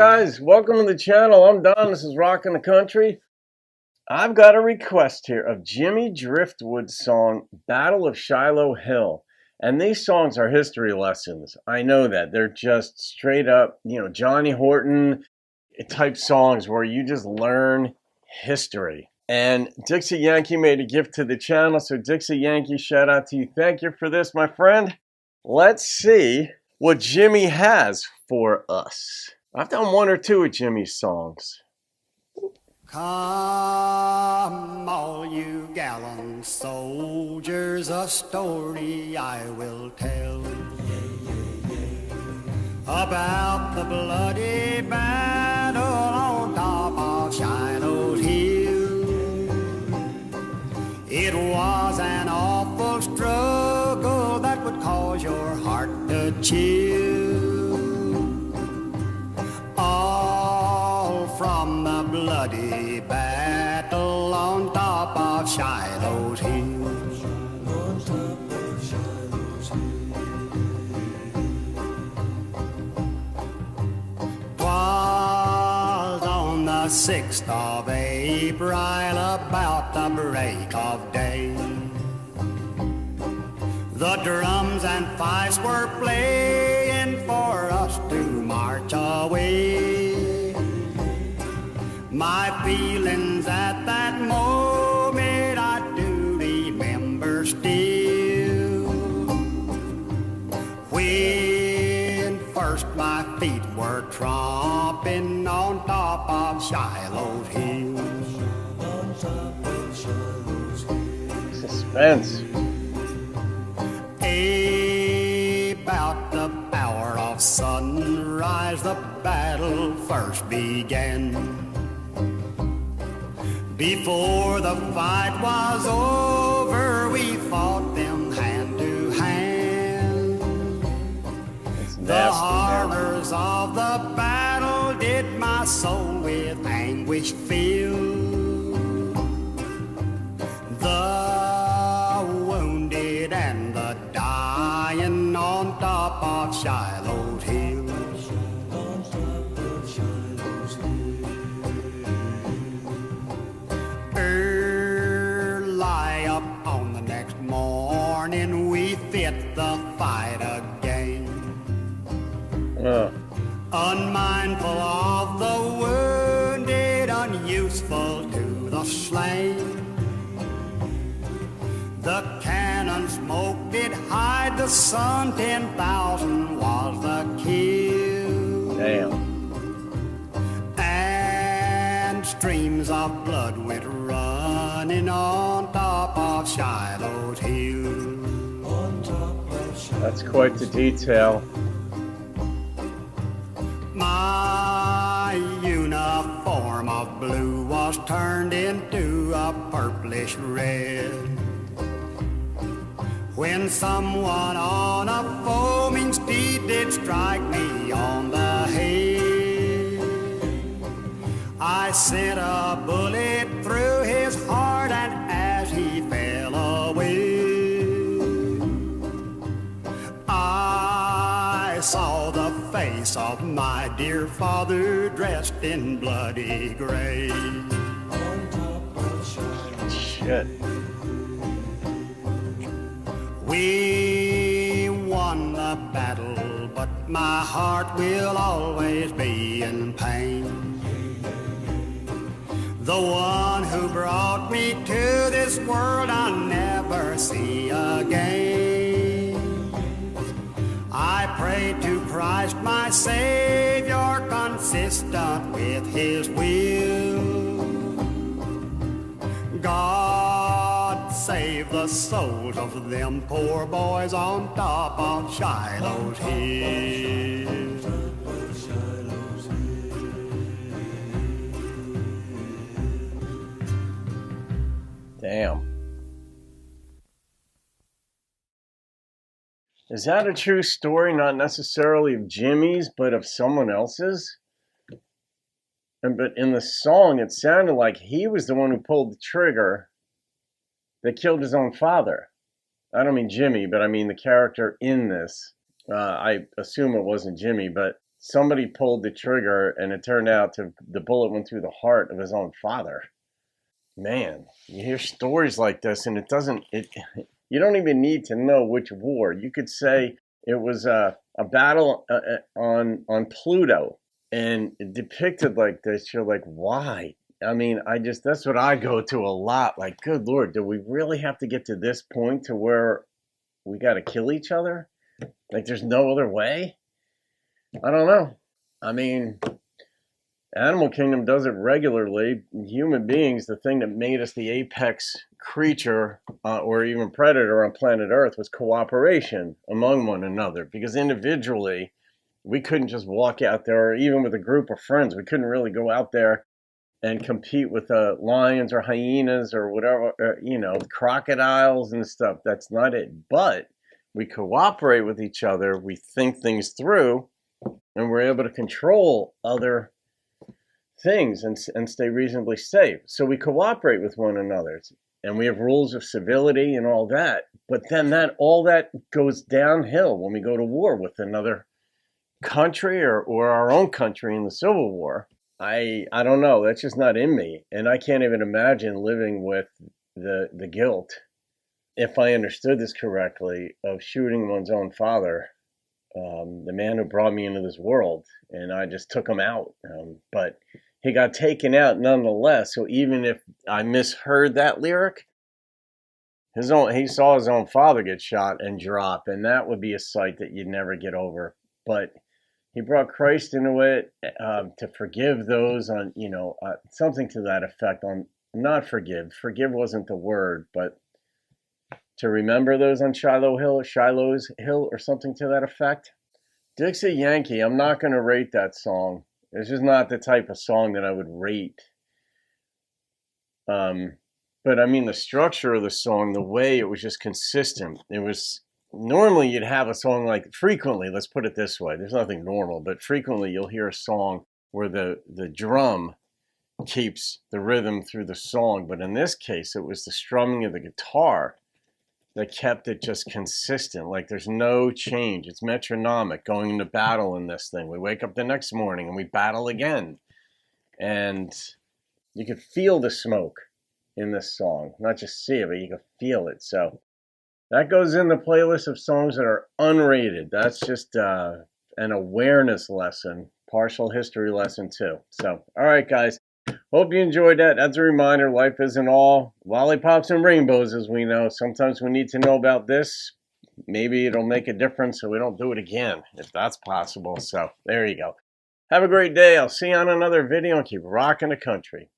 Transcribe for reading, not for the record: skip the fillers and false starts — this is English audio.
guys? Welcome to the channel. I'm Don. This is Rockin' the Country. I've got a request here of Jimmie Driftwood's song, Battle of Shiloh Hill. And these songs are history lessons. I know that. They're just straight up, Johnny Horton type songs where you just learn history. And Dixie Yankee made a gift to the channel. So Dixie Yankee, shout out to you. Thank you for this, my friend. Let's see what Jimmie has for us. I've done one or two of Jimmie's songs. Come, all you gallant soldiers, a story I will tell about the bloody battle on top of Shiloh Hill. It was an awful struggle that would cause your heart to chill. All from the bloody battle on top of Shiloh Hill. Twas on the 6th of April, about the break of day. The drums and fifes were playing for us to march away. My feelings at that moment I do remember still. When first my feet were tromping on top of Shiloh Hill. Suspense. About the hour of sunrise, the battle first began. Before the fight was over, we fought them hand to hand. The horrors of the battle did my soul with anguish fill. The wounded and the dying on top of Shiloh Hill. Early up on the next morning, we fit the fight again. Unmindful of the wounded, unuseful to the slain. The cannon smoke did hide the sun, 10,000 was the kill. Damn. And streams of blood went running on top of Shiloh Hill. That's quite the detail. My uniform of blue was turned into a purplish red when someone on a foaming steed did strike me on the head. I sent a bullet through his heart, and as he fell away, I saw the face of my dear father dressed in bloody gray. Shit. We won the battle, but my heart will always be in pain. The one who brought me to this world I'll never see again. I pray to Christ my Savior, consistent with His will. God save the souls of them poor boys on top of Shiloh Hill. Damn. Is that a true story? Not necessarily of Jimmie's, but of someone else's? But in the song, it sounded like he was the one who pulled the trigger that killed his own father. I don't mean Jimmie, but I mean the character in this. I assume it wasn't Jimmie, but somebody pulled the trigger and it turned out the bullet went through the heart of his own father. Man, you hear stories like this and you don't even need to know which war. You could say it was a battle on Pluto, and depicted like this. You're like, why? I mean, that's what I go to a lot. Like, good Lord, do we really have to get to this point to where we got to kill each other? Like, there's no other way? I don't know. I mean, animal kingdom does it regularly. Human beings, the thing that made us the apex creature or even predator on planet Earth was cooperation among one another. Because individually, we couldn't just walk out there, or even with a group of friends, we couldn't really go out there and compete with lions or hyenas or whatever, crocodiles and stuff. That's not it. But we cooperate with each other. We think things through, and we're able to control other things and stay reasonably safe. So we cooperate with one another, and we have rules of civility and all that. But then all that goes downhill when we go to war with another country or our own country in the Civil War. I don't know. That's just not in me, and I can't even imagine living with the guilt, if I understood this correctly, of shooting one's own father, the man who brought me into this world, and I just took him out. But he got taken out nonetheless. So even if I misheard that lyric, he saw his own father get shot and drop, and that would be a sight that you'd never get over. But he brought Christ into it to forgive those on, something to that effect. On not forgive. Forgive wasn't the word, but to remember those on Shiloh's Hill, or something to that effect. Dixie Yankee, I'm not going to rate that song. It's just not the type of song that I would rate. But I mean, the structure of the song, the way it was just consistent. It was, normally you'd have a song like, frequently, let's put it this way, there's nothing normal, but frequently you'll hear a song where the drum keeps the rhythm through the song. But in this case, it was the strumming of the guitar that kept it just consistent. Like, there's no change. It's metronomic, going into battle in this thing. We wake up the next morning and we battle again. And you could feel the smoke in this song. Not just see it, but you can feel it. So that goes in the playlist of songs that are unrated. That's just an awareness lesson, partial history lesson too. So, all right, guys. Hope you enjoyed that. That's a reminder, life isn't all lollipops and rainbows, as we know. Sometimes we need to know about this. Maybe it'll make a difference so we don't do it again, if that's possible. So there you go. Have a great day. I'll see you on another video and keep rocking the country.